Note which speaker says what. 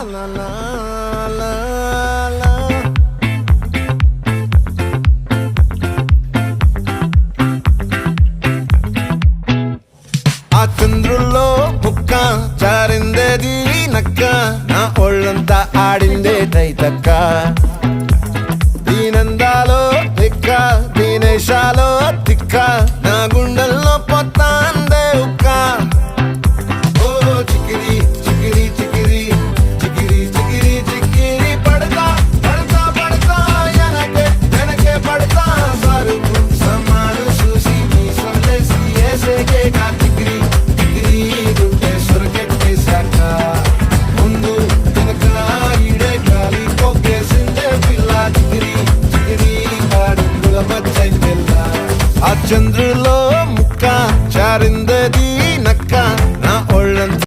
Speaker 1: la la la la. ఆ చంద్రుల్లో ముక్క చారిందేది నక్క నా ఒళ్ళంతా ఆడిందే తైతక్క దీనందాలో తిక్క దీనేశాలో తిక్క